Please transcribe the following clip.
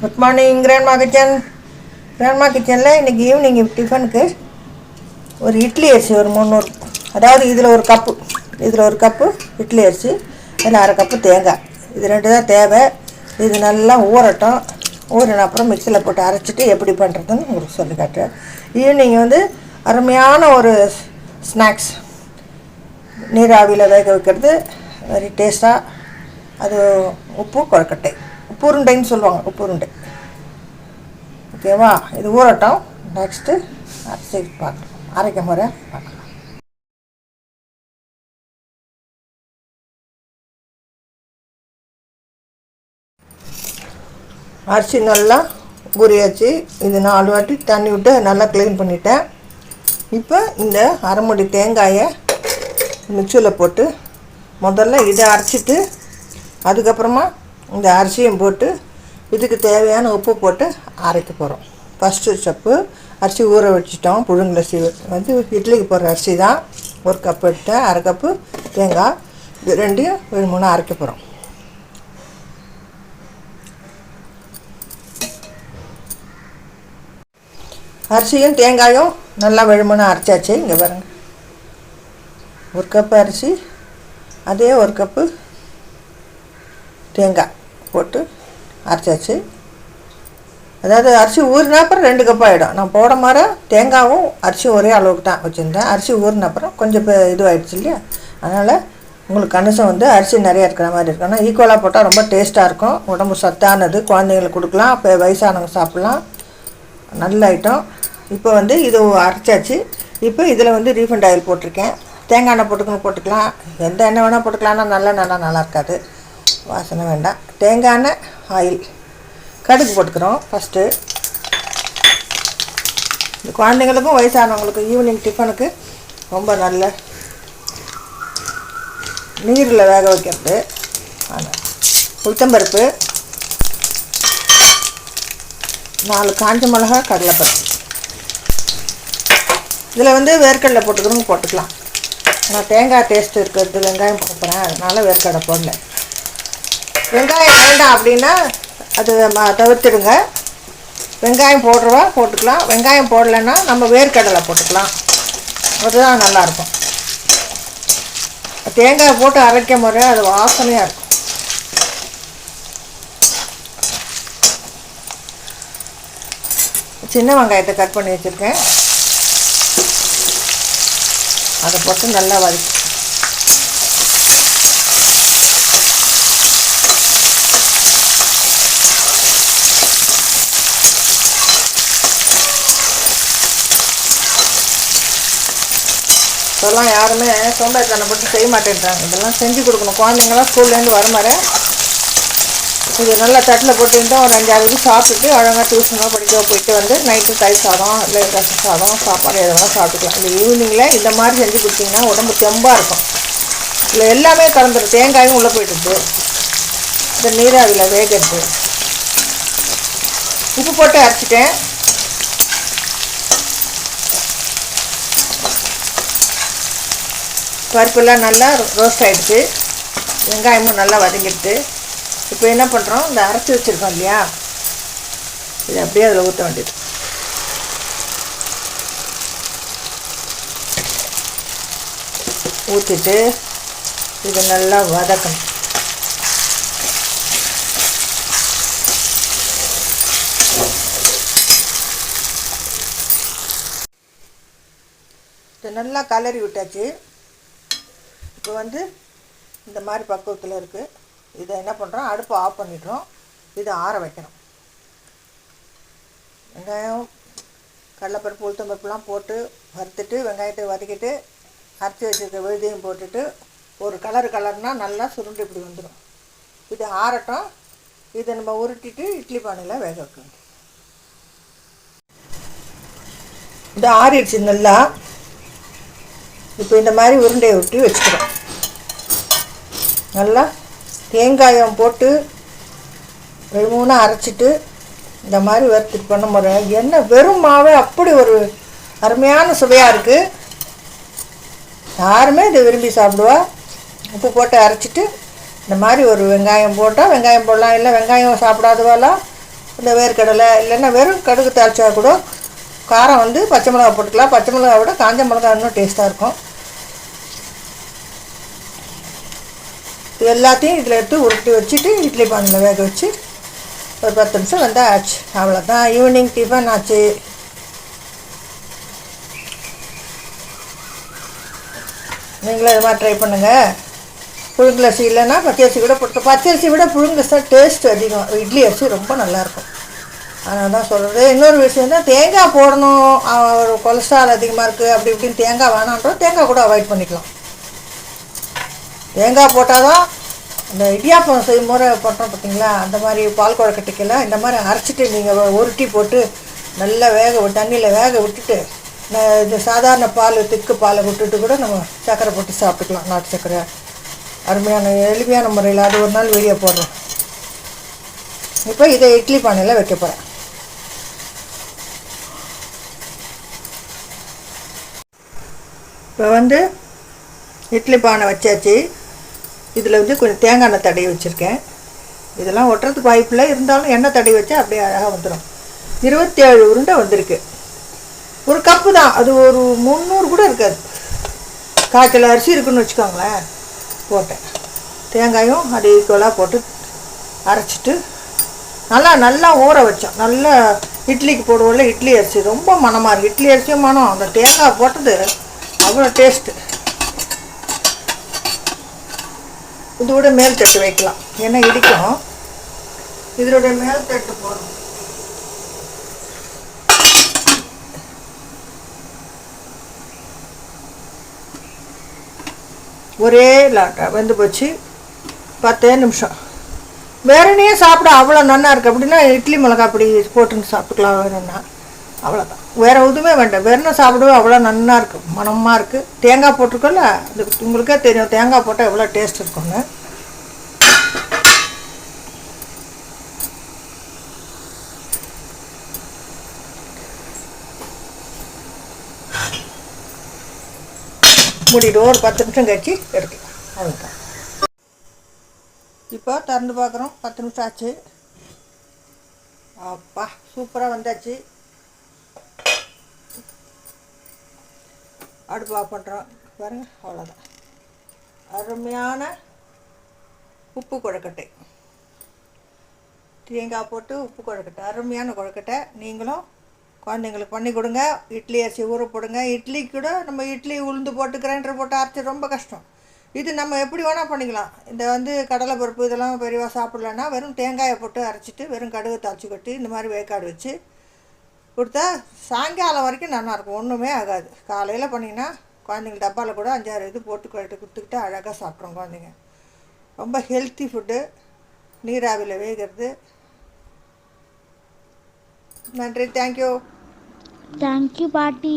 Good morning grandma கிச்சனில் இன்றைக்கி evening டிஃபனுக்கு ஒரு இட்லி அரிசி ஒரு 300, அதாவது இதில் ஒரு கப்பு இட்லி அரிசி, அதில் அரை கப்பு தேங்காய், இது ரெண்டு தான் தேவை. இது நல்லா ஊறட்டும். ஊறின அப்புறம் மிக்சியில் போட்டு அரைச்சிட்டு எப்படி பண்ணுறதுன்னு உங்களுக்கு சொல்லி காட்டுறேன். ஈவினிங் அருமையான ஒரு ஸ்நாக்ஸ், நீராவியில் வேக வைக்கிறது, வெரி டேஸ்ட்டாக. அது உப்பு கொழுக்கட்டை, உப்பு உருண்டைன்னு சொல்லுவாங்க, உப்பு உருண்டை. ஓகேவா? இது ஊறட்டும். நெக்ஸ்ட்டு அரிசி பார்க்கலாம், அரைக்க முறை பார்க்கலாம். அரிசி நல்லா ஊறியாச்சு. இது 4 வாட்டி தண்ணி விட்டு நல்லா க்ளீன் பண்ணிட்டேன். இப்போ இந்த அரைமுடி தேங்காயை மிக்சியில் போட்டு முதல்ல இதை அரைச்சிட்டு அதுக்கப்புறமா இந்த அரிசியும் போட்டு இதுக்கு தேவையான உப்பு போட்டு அரைக்க போகிறோம். ஃபஸ்ட்டு ஸ்டெப்பு அரிசி ஊற வச்சுட்டோம். புழுங்கலரிசி இட்லிக்கு போடுற அரிசி தான். 1 கப்பு எடுத்தேன், அரை கப்பு தேங்காய், இது ரெண்டையும் 3 அரைக்க போகிறோம். அரிசியும் தேங்காயும் நல்லா வெழுமணு அரைச்சாச்சு. இங்கே பாருங்கள், 1 கப்பு அரிசி, அதே 1 கப்பு தேங்காய் போட்டு அரைச்சாச்சு. அதாவது அரிசி ஊறின அப்புறம் 2 கப் ஆகிடும். நான் போட மாதிரி தேங்காயும் அரிசியும் ஒரே அளவுக்கு தான் வச்சுருந்தேன். அரிசி ஊறின அப்புறம் கொஞ்சம் இதுவாகிடுச்சு இல்லையா, அதனால் உங்களுக்கு கணிசம் அரிசி நிறையா இருக்கிற மாதிரி இருக்கணும். ஈக்குவலாக போட்டால் ரொம்ப டேஸ்ட்டாக இருக்கும். உடம்பு சத்தானது, குழந்தைங்களுக்கு கொடுக்கலாம், இப்போ வயசானவங்க சாப்பிட்லாம், நல்ல ஐட்டம். இப்போ இது அரைச்சாச்சு. இப்போ இதில் ரீஃபண்ட் ஆயில் போட்டிருக்கேன். தேங்காய் எண்ணெய் போட்டுக்கலாம், எந்த எண்ணெய் வேணால் போட்டுக்கலாம்னா நல்லா இருக்காது, வாசனை வேண்டாம். தேங்காய் எண்ணெய், ஆயில், கடுகு போட்டுக்கிறோம் ஃபஸ்ட்டு. இந்த குழந்தைங்களுக்கும் வயசானவங்களுக்கும் ஈவினிங் டிஃபனுக்கு ரொம்ப நல்ல நீரில் வேக வைக்கிறது. ஆனால் உளுத்தம்பருப்பு, 4 காஞ்ச மிளகா, கடலைப்பருப்பு. இதில் வேர்க்கடலை போட்டுக்கலாம். நான் தேங்காய் டேஸ்ட் இருக்கிறது வெங்காயம் போட போகிறேன், அதனால் வேர்க்கடலை போடல. வெங்காயம் வேண்டாம் அப்படின்னா அது தவிர்த்துடுங்க. வெங்காயம் போடுறவா போட்டுக்கலாம், வெங்காயம் போடலைன்னா நம்ம வேர்க்கடலை போட்டுக்கலாம், அதுதான் நல்லாயிருக்கும். தேங்காய் போட்டு அரைக்க முறை அது வாசனையாக இருக்கும். சின்ன வெங்காயத்தை கட் பண்ணி வச்சுருக்கேன், அதை போட்டு நல்லா வதக்கி இதெல்லாம் யாருமே சோம்பேறித்தனம் போட்டு செய்ய மாட்டேன்றாங்க. இதெல்லாம் செஞ்சு கொடுக்கணும். குழந்தைங்களாம் ஸ்கூல்லேருந்து வர மாதிரி இது நல்லா தட்டில் போட்டுட்டு ஒரு 5-6 இது சாப்பிட்டுட்டு அழகாக டியூஷனோ படிக்கவோ போயிட்டு நைட்டு தயிர் சாதம் இல்லை ரசம் சாதம் சாப்பாடு எது வேணால் சாப்பிட்டுக்கலாம். இந்த ஈவினிங்கில் இந்த மாதிரி செஞ்சு கொடுத்தீங்கன்னா உடம்பு தெம்பாக இருக்கும். இல்லை எல்லாமே கலந்துடும். தேங்காயும் உள்ளே போய்ட்டுது, இந்த நீராவியில் வேகிறது. உப்பு போட்டு அரைச்சிட்டேன். பருப்புலாம் நல்லா ரோஸ்ட் ஆகிடுச்சு, வெங்காயமும் நல்லா வதங்கிடுது. இப்போ என்ன பண்ணுறோம், இந்த அரைச்சி வச்சுருக்கோம் இல்லையா, இது அப்படியே அதில் ஊற்ற வேண்டியது. ஊற்றிட்டு இது நல்லா வதக்கணும். இது நல்லா கலரி விட்டாச்சு. இப்போ இந்த மாதிரி பக்குவத்தில் இருக்குது. இதை என்ன பண்ணுறோம், அடுப்பை ஆஃப் பண்ணிடுறோம். இதை ஆற வைக்கணும். வெங்காயம், கடலைப்பருப்பு, உளுத்தம்பருப்புலாம் போட்டு வறுத்துட்டு வெங்காயத்தை வதக்கிட்டு அரைச்சி வச்சுருக்க விழுதையும் போட்டுட்டு ஒரு கலர்னால் நல்லா சுருண்டு இப்படி வந்துடும். இது ஆறட்டும். இதை நம்ம உருட்டிட்டு இட்லி பானையில் வேக வைக்கணும். இது ஆறிடுச்சு நல்லா. இப்போ இந்த மாதிரி உருண்டையை விட்டு வச்சுக்கிறோம். நல்லா தேங்காயம் போட்டு 3 அரைச்சிட்டு இந்த மாதிரி வறுத்துட்டு பண்ண முறை என்ன வெறும் மாவே அப்படி ஒரு அருமையான சுவையாக இருக்குது. யாருமே இதை விரும்பி சாப்பிடுவா. உப்பு போட்டு அரைச்சிட்டு இந்த மாதிரி ஒரு வெங்காயம் போட்டால் வெங்காயம் போடலாம், இல்லை வெங்காயம் சாப்பிடாதவாலாம் இந்த வேர்க்கடலை இல்லைன்னா வெறும் கடுகு தாளிச்சா கூட காரம் வந்து பச்சை மிளகா போட்டுக்கலாம். பச்சை மிளகா விட காஞ்ச மிளகா இன்னும் டேஸ்ட்டாக இருக்கும். இது எல்லாத்தையும் இதில் எடுத்து உருட்டி வச்சுட்டு இட்லி பானையில் வேக வச்சு ஒரு 10 நிமிஷம் வந்தால் ஆச்சு. அவ்வளோதான், ஈவினிங் டிஃபன் ஆச்சு. நீங்களும் இது மாதிரி ட்ரை பண்ணுங்கள். புழுங்கலரிசி இல்லைன்னா பச்சரிசி கூட போட்டு, பச்சரிசி விட புழுங்கரிசி தான் டேஸ்ட் அதிகம். இட்லி அரிசி ரொம்ப நல்லாயிருக்கும். அதனால தான் சொல்கிறது. இன்னொரு விஷயம் தான், தேங்காய் போடணும், ஒரு கொலஸ்ட்ரால் அதிகமாக இருக்குது அப்படி இப்படின்னு தேங்காய் வேணான்றோம், தேங்காய் கூட அவாய்ட் பண்ணிக்கலாம். தேங்காய் போட்டால் தான் இந்த இடியாப்பம் செய்யும் போது போட்டோம் பார்த்தீங்களா, அந்த மாதிரி பால் குழக்கட்டைக்கெல்லாம் இந்த மாதிரி அரைச்சிட்டு நீங்கள் உருட்டி போட்டு நல்லா தண்ணியில் வேக விட்டுட்டு இந்த சாதாரண பால் திக்கு பாலை விட்டுட்டு கூட நம்ம சர்க்கரை போட்டு சாப்பிட்டுக்கலாம். நாட்டு சர்க்கரை அருமையான எளிமையான முறையில். அது ஒரு நாள் வீடியோ போடுறோம். இப்போ இதை இட்லி பானையில் வைக்க போகிறேன். இப்போ வந்து இட்லி பானை வச்சாச்சு. இதில் வந்து கொஞ்சம் தேங்காய் எண்ணெய் தடவி வச்சுருக்கேன். இதெல்லாம் ஒட்டுறதுக்கு வாய்ப்பில்லை, இருந்தாலும் எண்ணெய் தடவி வச்சா அப்படியே அழகாக வந்துடும். 27 உருண்டை வந்திருக்கு. ஒரு கப்பு தான், அது ஒரு 300 கூட இருக்காது. 1/4 கிலோ அரிசி இருக்குதுன்னு வச்சுக்கோங்களேன். போட்டேன் தேங்காயும் அது ஈக்குவலாக போட்டு அரைச்சிட்டு நல்லா ஊற வச்சோம். நல்லா இட்லிக்கு போடுவோம்ல, இட்லி அரிசி ரொம்ப மணமாக இருக்குது. இட்லி அரிசியும் மனம், அந்த தேங்காய் போட்டது அவ்வளோ டேஸ்ட்டு. இதோட மேல் தட்டு வைக்கலாம், ஏன்னா இடிக்கும். இதோட மேல் தட்டு போடும். ஒரே லாட்டா வெந்து போச்சு. 10 நிமிஷம். வேறனையே சாப்பிட அவ்வளோ நல்லா இருக்குது. அப்படின்னா இட்லி மிளகா அப்படி போட்டுன்னு சாப்பிட்டுக்கலாம். வேணும்னா அவ்வளோதான், வேறு எதுவுமே வேண்டாம். வெறும் சாப்பிடவே அவ்வளோ நல்லா இருக்குது, மணமாக இருக்குது. தேங்காய் போட்டிருக்கோம்ல, அது உங்களுக்கே தெரியும் தேங்காய் போட்டால் எவ்வளோ டேஸ்ட் இருக்குன்னு. மூடிட்டு ஒரு 10 நிமிஷம் கழிச்சு எடுக்கலாம். அவ்வளோதான். இப்போ திறந்து பார்க்குறோம். 10 நிமிஷம் ஆச்சு. அப்பா சூப்பராக வந்தாச்சு. அடுப்பு ஆஃப் பண்ணுறோம் பாருங்க. அவ்வளோதான், அருமையான உப்பு கொழுக்கட்டை. தேங்காய் போட்டு உப்பு கொழுக்கட்டை, அருமையான கொழுக்கட்டை. நீங்களும் குழந்தைங்களுக்கு பண்ணி கொடுங்க. இட்லி அரிசி ஊற போடுங்க. இட்லிக்கு கூட நம்ம இட்லி உளுந்து போட்டு கிரைண்டர் போட்டு அரைச்சி ரொம்ப கஷ்டம். இது நம்ம எப்படி வேணால் பண்ணிக்கலாம். இந்த வந்து கடலை பருப்பு இதெல்லாம் பெரியவா சாப்பிட்லன்னா வெறும் தேங்காயை போட்டு அரைச்சிட்டு வெறும் கடுகு தாளிச்சு கொட்டி இந்த மாதிரி வேக்காடு வச்சு கொடுத்தா சாயங்காலம் வரைக்கும் நல்லாயிருக்கும், ஒன்றுமே ஆகாது. காலையில் பண்ணிங்கன்னா குழந்தைங்க டப்பாவில் கூட 5-6 இது போட்டு கொடுத்துக்கிட்டு அழகாக சாப்பிட்றோம் குழந்தைங்க. ரொம்ப ஹெல்த்தி ஃபுட்டு, நீராவியில் வேகிறது. நன்றி. தேங்க்யூ பாட்டி.